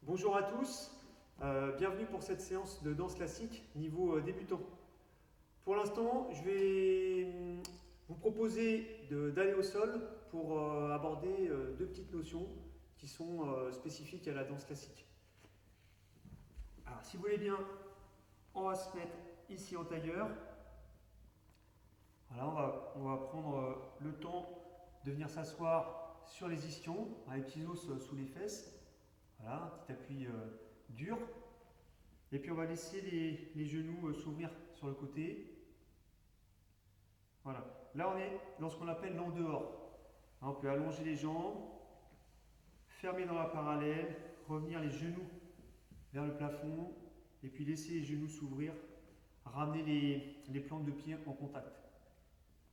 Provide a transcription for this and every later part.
Bonjour à tous, bienvenue pour cette séance de danse classique niveau débutant. Pour l'instant, je vais vous proposer d'aller au sol pour aborder deux petites notions qui sont spécifiques à la danse classique. Alors, si vous voulez bien, on va se mettre ici en tailleur. Voilà, on va prendre le temps de venir s'asseoir sur les ischions, avec les petits os sous les fesses. Voilà, un petit appui dur. Et puis on va laisser les genoux s'ouvrir sur le côté. Voilà. Là on est dans ce qu'on appelle l'en-dehors. On peut allonger les jambes, fermer dans la parallèle, revenir les genoux vers le plafond, et puis laisser les genoux s'ouvrir, ramener les plantes de pied en contact.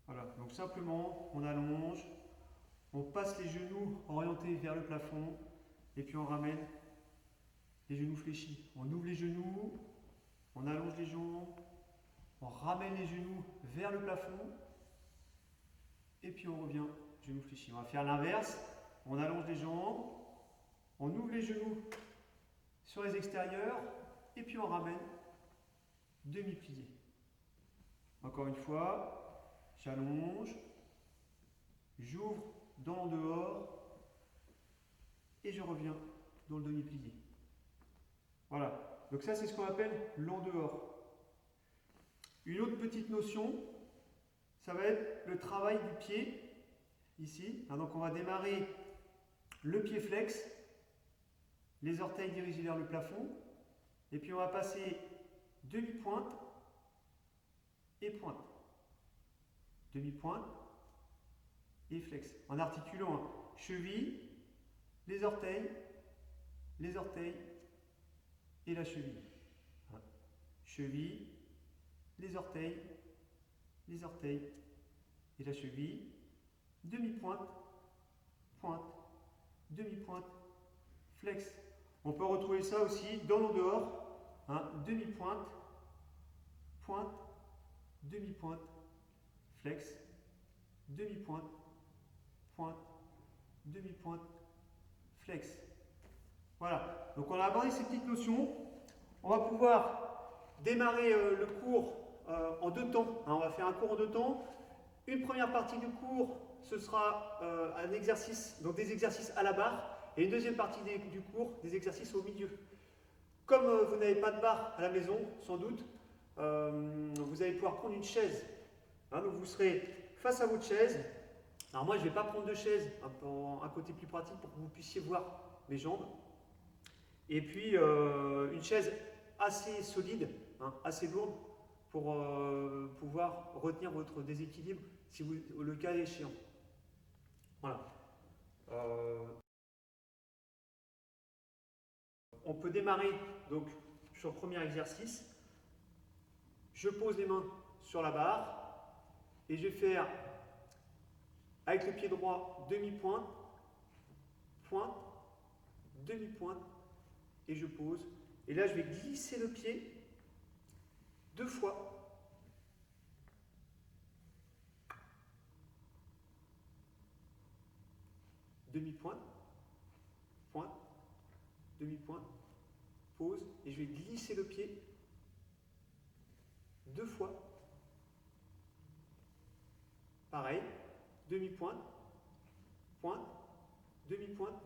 Voilà. Donc simplement, on allonge, on passe les genoux orientés vers le plafond, et puis on ramène les genoux fléchis. On ouvre les genoux, on allonge les jambes, on ramène les genoux vers le plafond, et puis on revient, genoux fléchis. On va faire l'inverse, on allonge les jambes, on ouvre les genoux sur les extérieurs, et puis on ramène demi-plié. Encore une fois, j'allonge, j'ouvre dans le dehors, et je reviens dans le demi-plié. Voilà, donc ça c'est ce qu'on appelle l'en-dehors. Une autre petite notion, ça va être le travail du pied, ici. Donc on va démarrer le pied flex, les orteils dirigés vers le plafond, et puis on va passer demi-pointe et pointe. Demi-pointe et flex. En articulant cheville, les orteils et la cheville. Cheville, les orteils et la cheville. Demi-pointe, pointe, demi-pointe, flex. On peut retrouver ça aussi dans le dehors. Demi-pointe, pointe, demi-pointe, flex, demi-pointe, pointe, demi-pointe, flex. Voilà, donc on a abordé ces petites notions. On va pouvoir démarrer le cours en deux temps. On va faire un cours en deux temps. Une première partie du cours, ce sera un exercice, donc des exercices à la barre, et une deuxième partie du cours, des exercices au milieu. Comme vous n'avez pas de barre à la maison, sans doute, vous allez pouvoir prendre une chaise. Donc vous serez face à votre chaise. Alors moi, je ne vais pas prendre de chaise, un côté plus pratique pour que vous puissiez voir mes jambes. Et puis une chaise assez solide, assez lourde, pour pouvoir retenir votre déséquilibre si le cas est échéant. Voilà. On peut démarrer donc sur le premier exercice. Je pose les mains sur la barre et je vais faire avec le pied droit demi-pointe, pointe, demi-pointe, et je pose. Et là, je vais glisser le pied deux fois. Demi-pointe, pointe, demi-pointe, pose, et je vais glisser le pied deux fois. Pareil, demi-pointe, pointe, demi-pointe,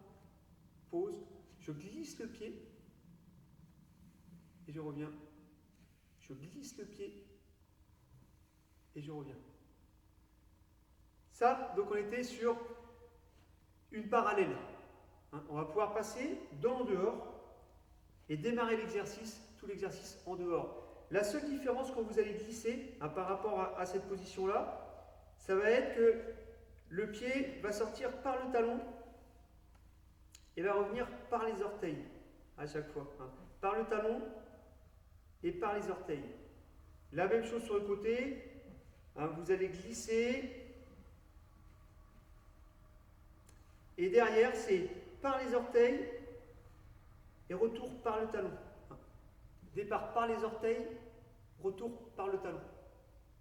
pose, je glisse le pied, et je reviens. Je glisse le pied, et je reviens. Ça, donc on était sur une parallèle. On va pouvoir passer dans le dehors et démarrer l'exercice, tout l'exercice en dehors. La seule différence quand vous allez glisser par rapport à cette position-là, ça va être que le pied va sortir par le talon et va revenir par les orteils à chaque fois. Par le talon et par les orteils. La même chose sur le côté, vous allez glisser et derrière c'est par les orteils et retour par le talon. Départ par les orteils, retour par le talon.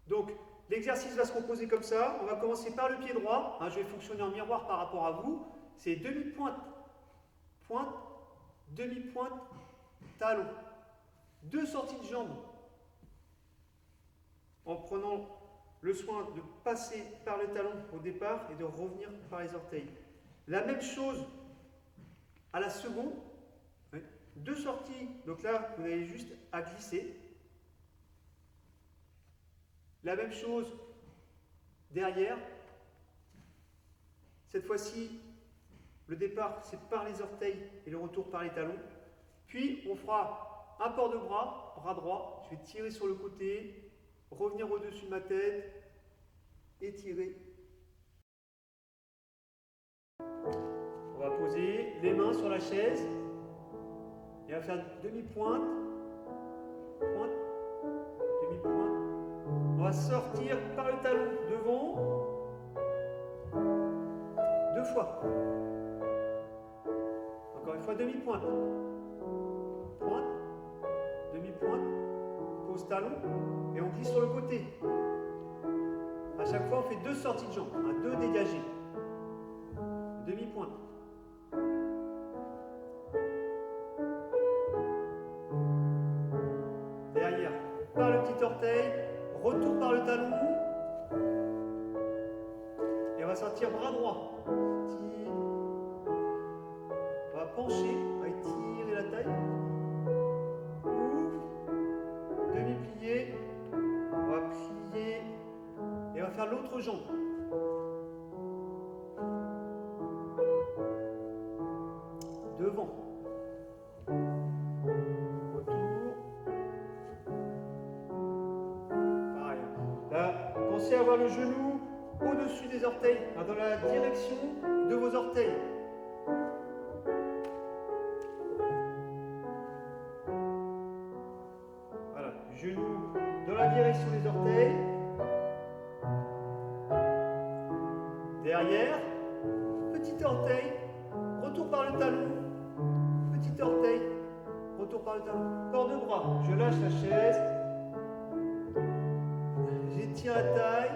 Donc l'exercice va se composer comme ça. On va commencer par le pied droit. Je vais fonctionner en miroir par rapport à vous. C'est demi-pointe, pointe, demi-pointe, talon. 2 sorties de jambes en prenant le soin de passer par le talon au départ et de revenir par les orteils. La même chose à la seconde. 2 sorties, donc là vous avez juste à glisser. La même chose derrière. Cette fois-ci, le départ c'est par les orteils et le retour par les talons. Puis on fera un port de bras, bras droit. Je vais tirer sur le côté, revenir au-dessus de ma tête, étirer. On va poser les mains sur la chaise et on va faire demi-pointe, pointe, demi-pointe. On va sortir par le talon devant 2 fois. Encore une fois, demi-pointe, pointe, demi-pointe, pose talon et on glisse sur le côté. À chaque fois, on fait 2 sorties de jambes, 2 dégagées. Demi-pointe. Derrière, par le petit orteil, retour par le talon. Et on va sortir bras droit. On va pencher, on va étirer la taille. Ouvre, demi-plié. On va plier et on va faire l'autre jambe. Devant. Retour. Pareil. Là, pensez à avoir le genou au-dessus des orteils, dans la direction de vos orteils. Voilà, genou dans la direction des orteils. Derrière, petit orteil, retour par le talon. Petit orteil, retour par le talon. Port de bras, je lâche la chaise. J'étire la taille.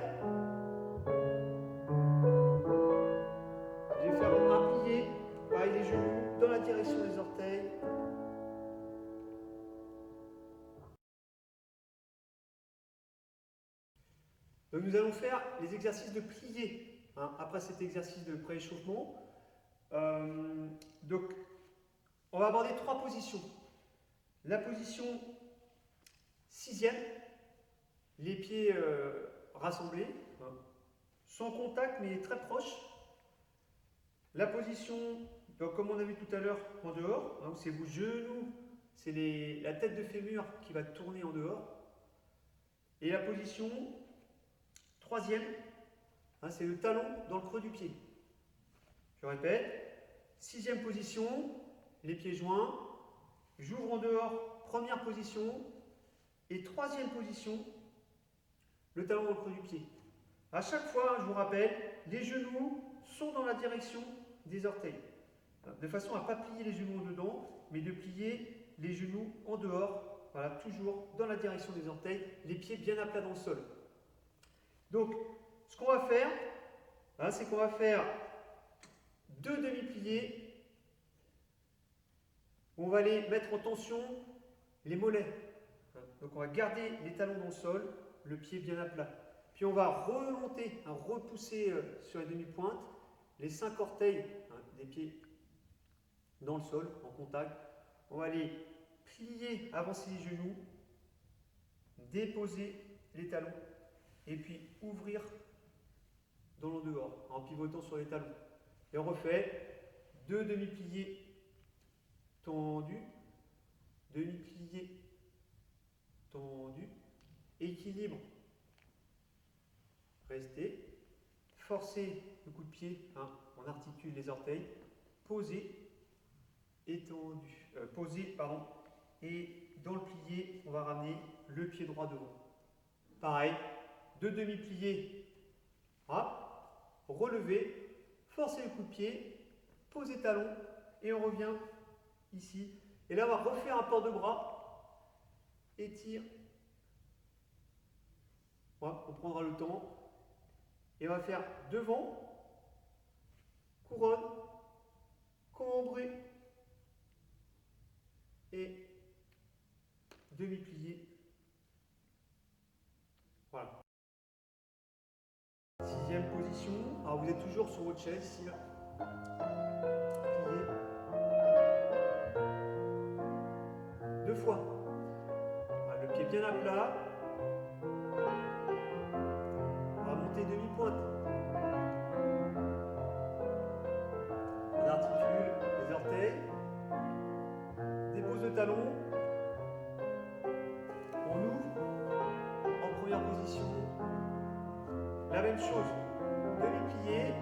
Je vais faire un plié, pareil les genoux, dans la direction des orteils. Donc nous allons faire les exercices de plié, après cet exercice de prééchauffement. Donc on va aborder 3 positions. La position 6e, les pieds rassemblés, sans contact mais très proches. La position, donc comme on a vu tout à l'heure, en dehors, c'est vos genoux, c'est la tête de fémur qui va tourner en dehors. Et la position 3e, c'est le talon dans le creux du pied. Je répète, 6e position, les pieds joints, j'ouvre en dehors, première position, et 3e position, le talon dans le creux du pied. À chaque fois, je vous rappelle, les genoux sont dans la direction des orteils. De façon à ne pas plier les genoux en dedans, mais de plier les genoux en dehors, voilà, toujours dans la direction des orteils, les pieds bien à plat dans le sol. Donc, ce qu'on va faire, c'est qu'on va faire 2 demi-pliés. On va aller mettre en tension les mollets. Donc, on va garder les talons dans le sol, le pied bien à plat. Puis, on va remonter, repousser sur les demi-pointes, les 5 orteils des pieds dans le sol, en contact. On va aller plier, avancer les genoux, déposer les talons, et puis ouvrir dans l'en dehors, en pivotant sur les talons. Et on refait 2 demi-pliés tendus, demi-pliés tendus, équilibre. Restez, forcez le coup de pied, on articule les orteils, posez, étendu, et dans le plié, on va ramener le pied droit devant. Pareil, 2 demi-pliés, relevez, forcez le coup de pied, posez talon, et on revient ici. Et là, on va refaire un port de bras, étire, voilà, on prendra le temps. Et on va faire devant, couronne, cambré, et demi-plié. Voilà. Sixième position. Alors vous êtes toujours sur votre chaise ici. Là. Plié. 2 fois. Voilà, le pied bien à plat. On va monter demi-pointe. On articule les orteils. Dépose le talon. On ouvre en première position. La même chose. Demi-plié.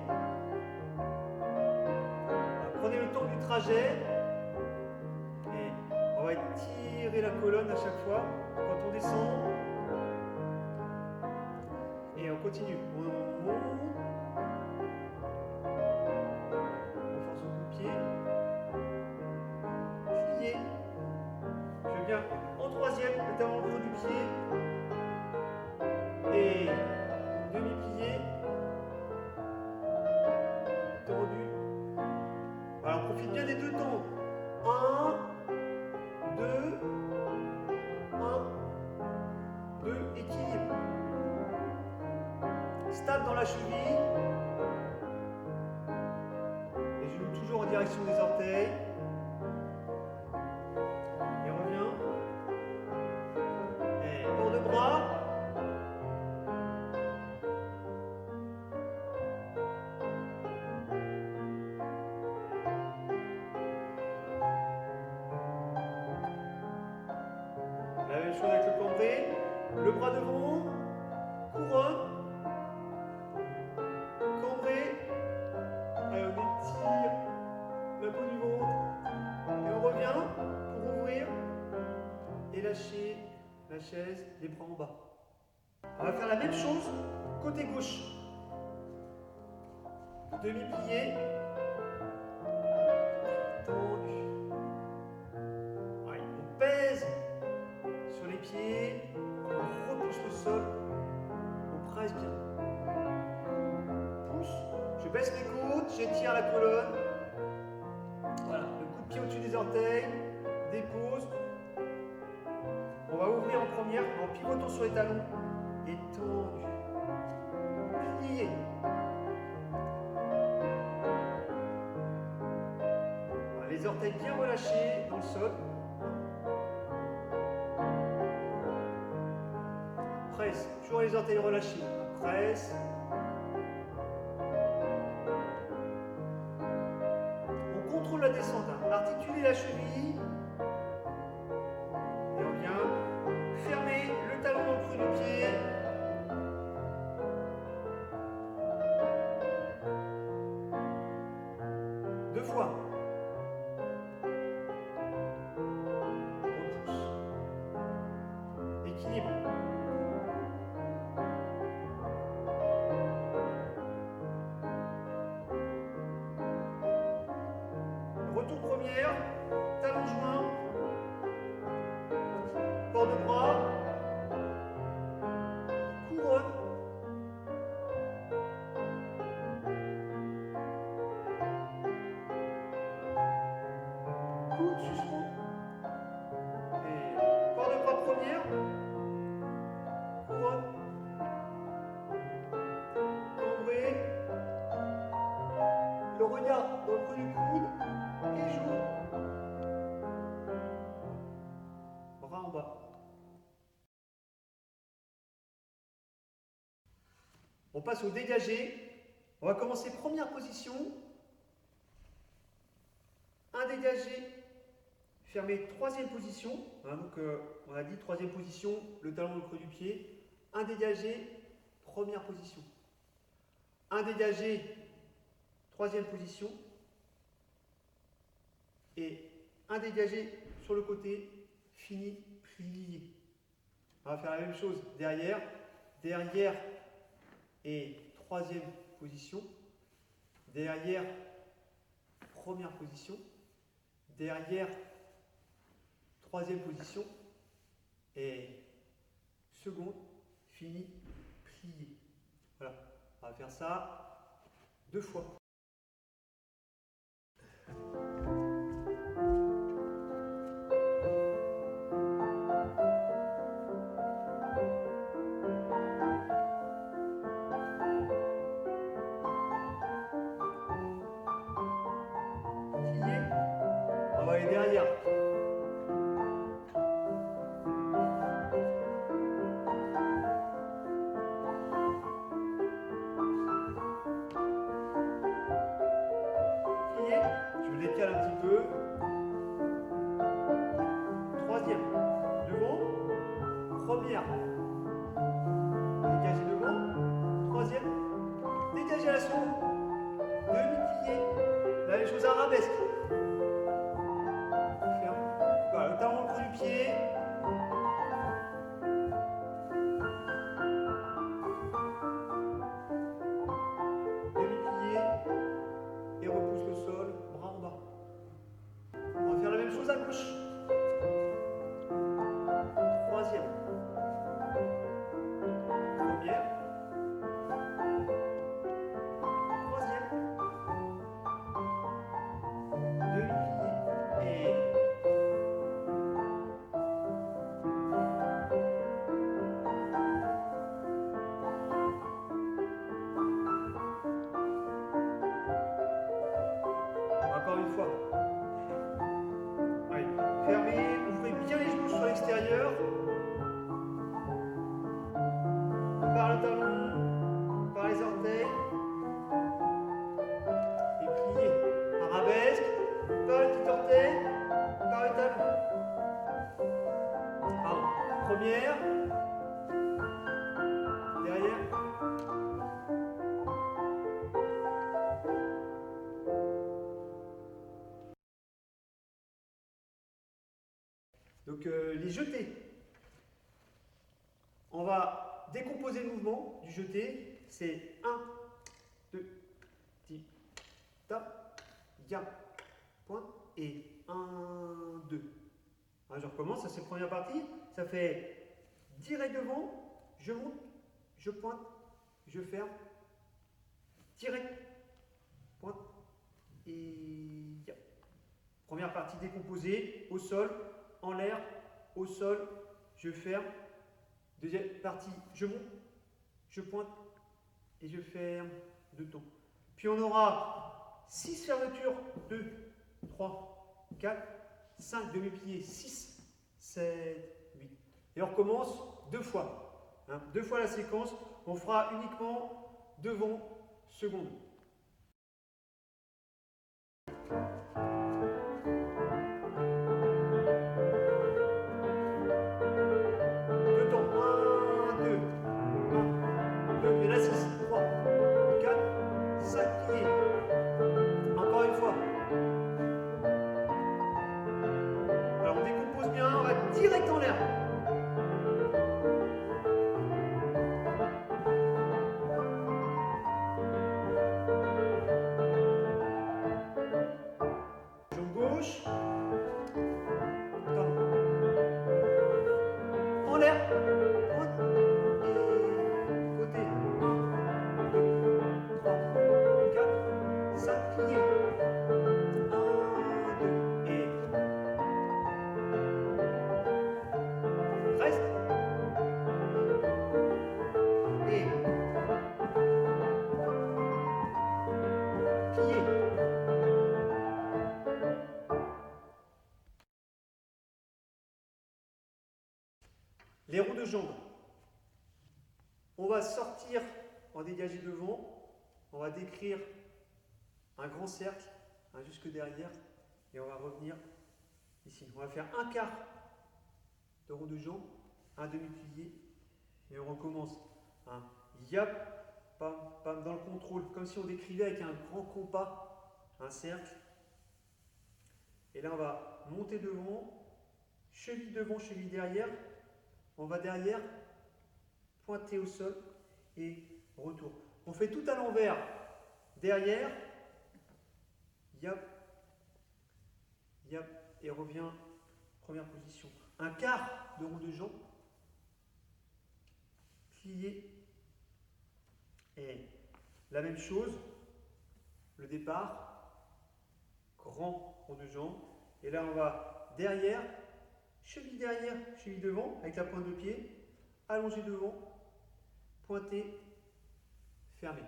Prenez le temps du trajet. Et on va étirer la colonne à chaque fois. Quand on descend. Et on continue. On monte. On force au bout de pied. Plié. Je viens en troisième, le talon au creux du pied. Et demi-plié. Tendu. Alors on profite bien des deux temps. 1, 2, 1, 2, équilibre. Stable dans la cheville. Les genoux toujours en direction des orteils. Et revient. Et port de bras. La même chose avec le cambré. Le bras devant. Couronne. Cambré. Allez, on étire la peau du ventre. Et on revient pour ouvrir. Et lâcher la chaise, les bras en bas. On va faire la même chose côté gauche. Demi-plié. Tendu. Allez, on pèse sur les pieds. On repousse le sol. On presse bien. Pousse. Je baisse mes côtes. J'étire la colonne. Voilà. Le coup de pied au-dessus des orteils. Dépose. On va ouvrir en première en pivotant sur les talons et tendu. Plié. Voilà, les orteils bien relâchés dans le sol. Presse. Toujours les orteils relâchés. Presse. On contrôle la descente. Articulez la cheville. Et on vient fermer le talon dans le creux du pied. Deux fois. On repousse. Équilibre. Retour première. Talon joint. Port de bras. Couronne. Coude suspend. Et port de bras première. Couronne. Cambré. Le regard dans le creux du coude. Et joue. Bras en bas. On passe au dégagé. On va commencer première position. Un dégagé. Fermé troisième position. Donc on a dit troisième position, le talon dans le creux du pied. Un dégagé, première position. Un dégagé, troisième position. Et un dégagé sur le côté, fini, plié. On va faire la même chose derrière. Derrière et troisième position. Derrière, première position. Derrière, troisième position. Et seconde, fini, plié. Voilà, on va faire ça 2 fois. arabesque. Ferme. Voilà, le talon au creux du pied. Demi-plié. Et repousse le sol, bras en bas. On va faire la même chose à gauche. Troisième. Première. Troisième. Demi-plié. Et encore une fois. Allez, fermez, ouvrez bien les genoux sur l'extérieur. Par le talon, par les orteils. Et pliez. Arabesque, par le petit orteil, par le talon. Pardon. Première. Derrière. Donc les jetés. On va décomposer le mouvement du jeté. C'est 1, 2, ti, ta, ya, point, et 1, 2. Alors, je recommence, ça c'est la première partie. Ça fait direct devant, je monte, je pointe, je ferme, direct, pointe, et ya. Première partie décomposée, au sol, en l'air, au sol, je ferme. Deuxième partie, je monte, je pointe et je ferme de temps. Puis on aura 6 fermetures, 2, 3, 4, 5 demi-pliés, 6, 7, 8. Et on recommence 2 fois. 2 fois la séquence, on fera uniquement devant, seconde. Direct en l'air. Jambe gauche. En l'air. Côté. 1, 2, 3, 4, 5 pliés. 1, 2 et reste. Et plié. Les roues de jambes. On va sortir en dégagé devant. On va décrire un grand cercle jusque derrière. Et on va revenir ici. On va faire un quart de roue de jambe, un demi-plié. Et on recommence. Yap, pam, pam, dans le contrôle. Comme si on décrivait avec un grand compas un cercle. Et là, on va monter devant, cheville derrière. On va derrière, pointer au sol et retour. On fait tout à l'envers. Derrière, yap, yap, et revient, première position. Un quart de roue de jambe, plié, et la même chose, le départ, grand roue de jambe, et là on va derrière, cheville devant, avec la pointe de pied, allongé devant, pointé, fermé.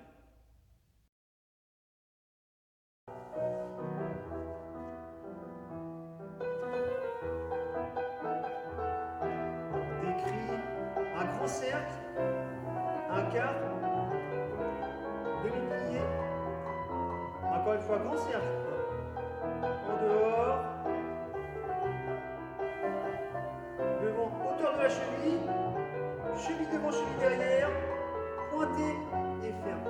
Cercle, un quart, demi-plié, encore une fois grand cercle, en dehors, devant, hauteur de la cheville, cheville devant, cheville derrière, pointé et ferme,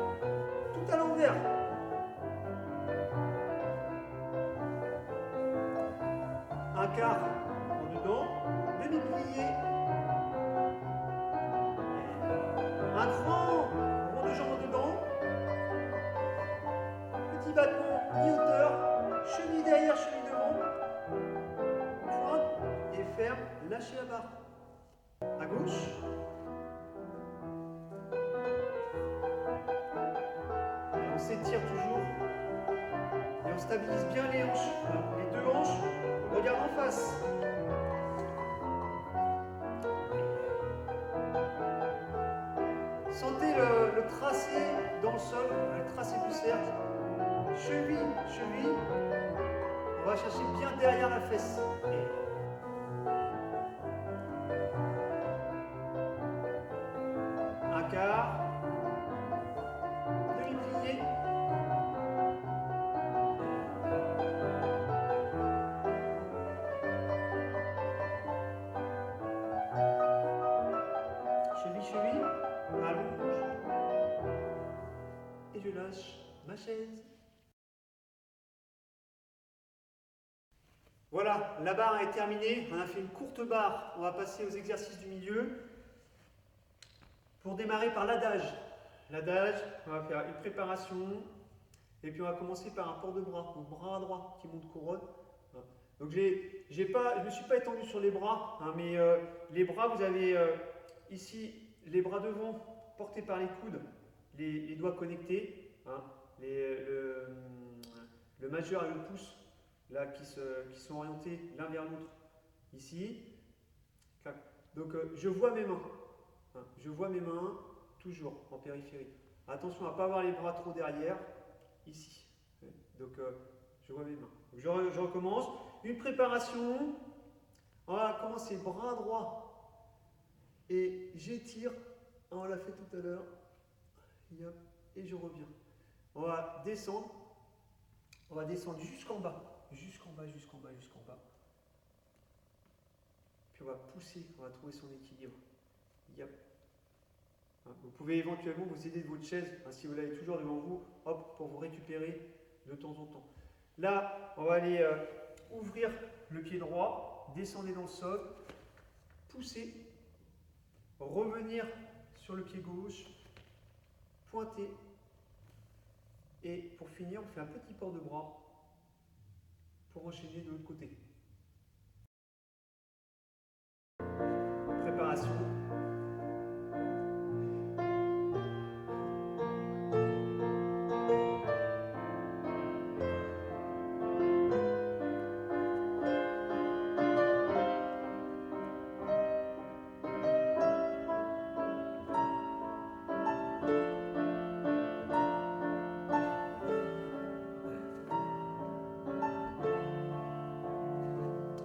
tout à l'envers. Un quart en dedans, demi-plié. Un grand rond de jambe en dedans. Petit battement, mi-hauteur, cheville derrière, cheville devant. Pointe et ferme, lâchez la barre. À gauche. Et on s'étire toujours. Et on stabilise bien les hanches. Les deux hanches, regarde en face. Sentez le tracé dans le sol, le tracé du cercle. Cheville, cheville. On va chercher bien derrière la fesse. Un quart. Demi-plié. Cheville, cheville. Allonge. Et je lâche ma chaise. Voilà, la barre est terminée. On a fait une courte barre. On va passer aux exercices du milieu. Pour démarrer par l'adage. L'adage, on va faire une préparation. Et puis on va commencer par un port de bras. Donc bras droit qui monte couronne. Donc je ne me suis pas étendu sur les bras. Mais les bras, vous avez ici les bras devant portés par les coudes. Les doigts connectés. Le majeur et le pouce. Là, qui sont orientés l'un vers l'autre, ici. Donc, je vois mes mains. Je vois mes mains, toujours en périphérie. Attention à ne pas avoir les bras trop derrière, ici. Donc, je vois mes mains. Donc, je recommence. Une préparation. On va commencer bras droit. Et j'étire. On l'a fait tout à l'heure. Et je reviens. On va descendre. On va descendre jusqu'en bas. Jusqu'en bas, jusqu'en bas, jusqu'en bas. Puis on va pousser, on va trouver son équilibre. Yep. Vous pouvez éventuellement vous aider de votre chaise, si vous l'avez toujours devant vous, hop, pour vous récupérer de temps en temps. Là, on va aller ouvrir le pied droit, descendre dans le sol, pousser, revenir sur le pied gauche, pointer. Et pour finir, on fait un petit port de bras pour enchaîner de l'autre côté. Préparation.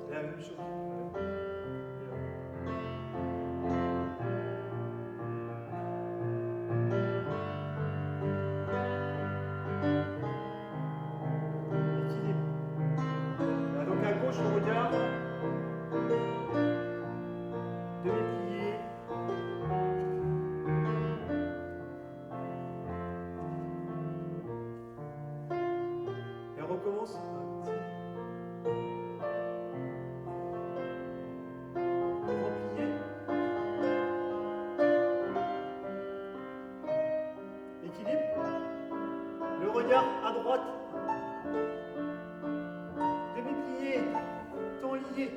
La même chose. Donc à gauche, on regarde. Demi-plié. Et on recommence. Replié. Équilibre. Le regard à droite. Demi-plié. Temps lié.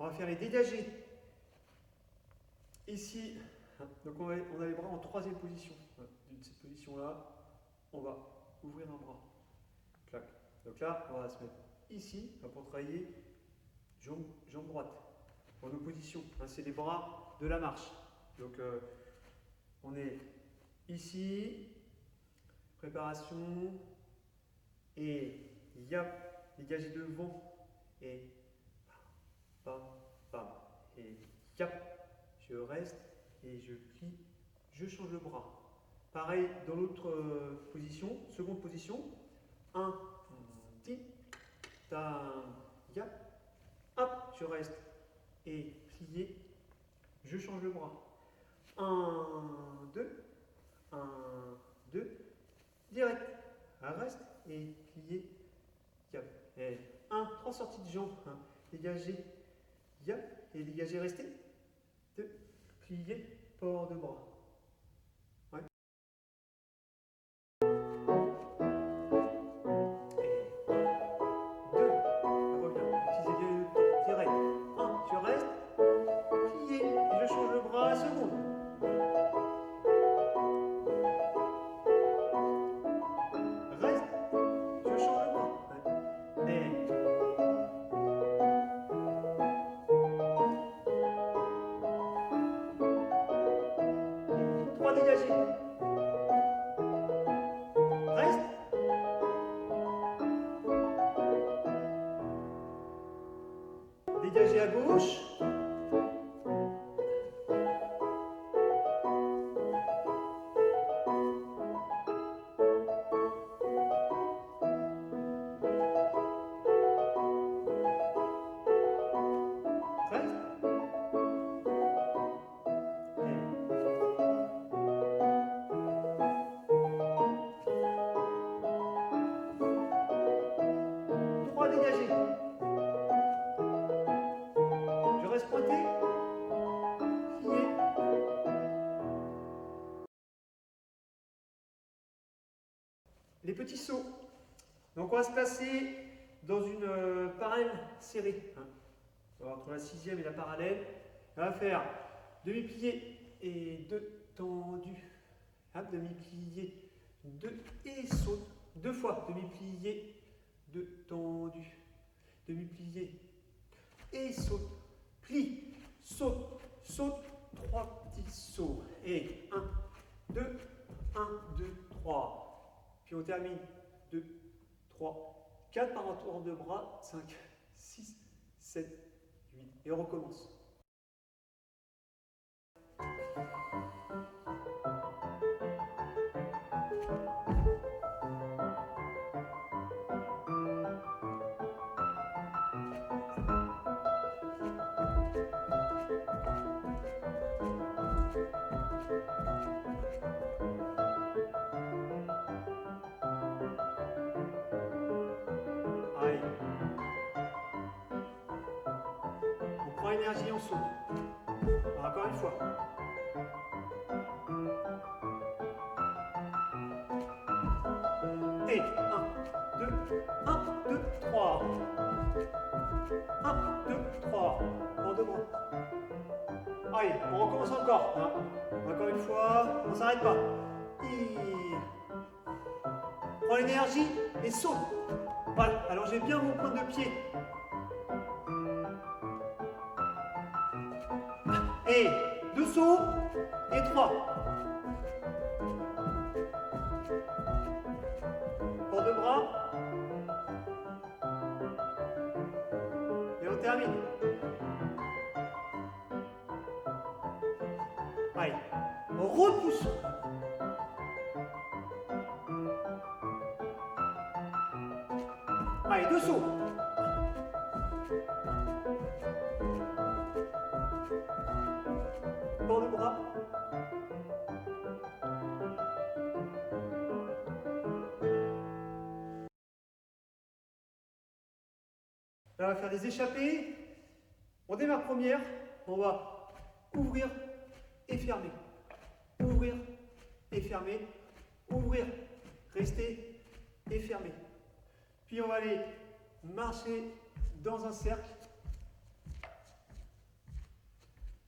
On va faire les dégagés. Ici, donc on a les bras en troisième position. De cette position-là, on va ouvrir un bras. Clac. Donc là, on va se mettre ici pour travailler jambe droite. En opposition, c'est les bras de la marche. Donc on est ici, préparation, et yap, dégagez devant, et bam, bam, et yap, je reste, et je plie, je change le bras. Pareil dans l'autre position, seconde position, 1, ti, tam, yap, hop, je reste, et plié, je change le bras. 1, 2, 1, 2, direct, reste, et plié, yap, et 1, 3 sorties de jambes, hein. Dégagez, yap, et dégagez, restez, 2, plié, port de bras. Ouais. Et 2, je reviens, utilisez bien le pied, direct, 1, je reste, plié, et je change le bras à la seconde. Reste, je change le bras. Ouais. Et 3, dégagez. Reste. Dégagez à gauche. Dégagé. Je reste pointé. Plié. Les petits sauts. Donc on va se placer dans une parallèle serrée. Hein. Entre la sixième et la parallèle. On va faire demi-plié et 2 tendus. Demi-plié, 2 et saute. 2 fois demi-plié, 2 tendus. Demi-plié et saute. Plie, saute, saute. 3 petits sauts. Et 1, 2, 1, 2, 3. Puis on termine 2, 3, 4 par retour de bras. 5, 6, 7, 8. Et on recommence. Allez. On prend énergie, on saute. Encore une fois. Et 1, 2, 1, 2, 3. 1, 2, 3. En deux bras. Allez, on recommence encore. Hein. Encore une fois, on ne s'arrête pas. Et... prends l'énergie et saute. Voilà, allongez bien vos pointes de pied. Et 2 sauts et 3. Port de bras. Et on termine. Allez, on repousse. Allez, 2 sauts. Port de bras. Là, on va faire des échappées. On démarre première. On va ouvrir et fermer. Ouvrir et fermer. Ouvrir, rester et fermer. Puis on va aller marcher dans un cercle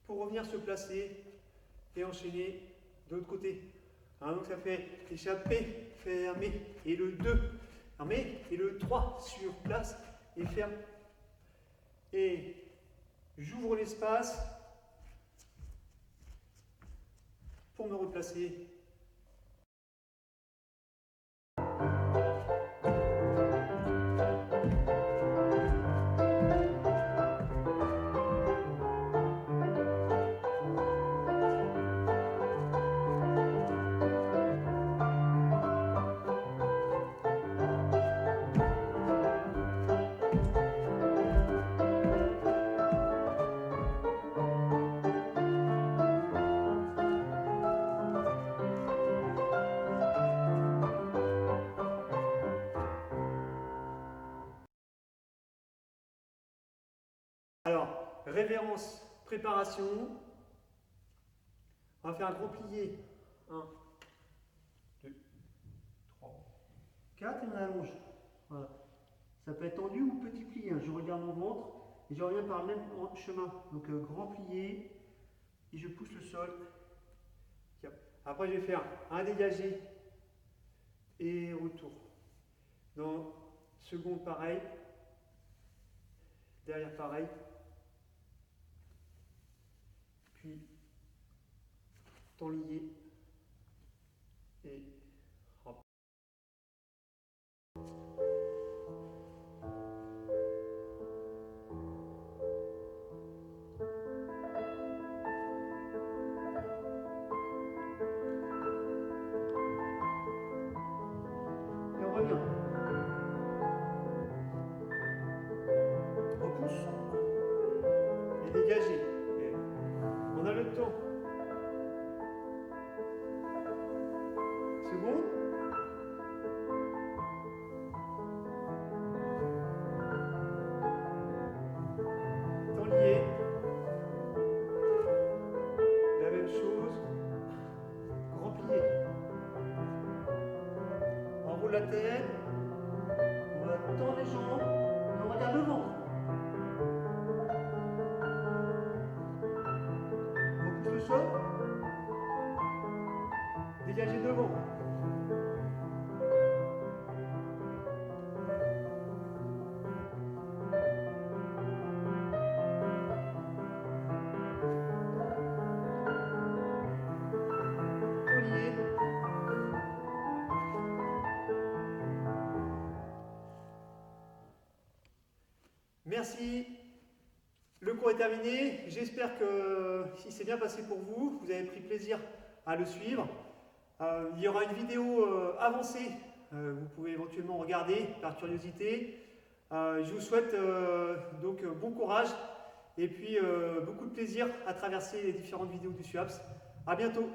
pour revenir se placer et enchaîner de l'autre côté. Hein, donc ça fait échapper, fermer, et le 2, fermer, et le 3 sur place et ferme. Et j'ouvre l'espace pour me replacer. révérence, préparation. On va faire un grand plié. 1, 2, 3, 4 et on allonge. Voilà. Ça peut être tendu ou petit plié. Hein. Je regarde mon ventre et je reviens par le même chemin. Donc grand plié et je pousse le sol. Après je vais faire un dégagé et retour. Dans seconde pareil. Derrière pareil. Puis temps lié et hop. Et on revient. Repousse et dégagé. Et on a le temps. Seconde. Temps lié. La même chose. Grand plié. On roule la tête. On va tendre les jambes. Et on regarde le ventre. On repousse le sol. Dégagez devant. Collier. Merci. Le cours est terminé. J'espère que il s'est bien passé pour vous. Vous avez pris plaisir à le suivre. Il y aura une vidéo avancée. Vous pouvez éventuellement regarder par curiosité. Je vous souhaite donc bon courage et puis beaucoup de plaisir à traverser les différentes vidéos du SUAPS. À bientôt.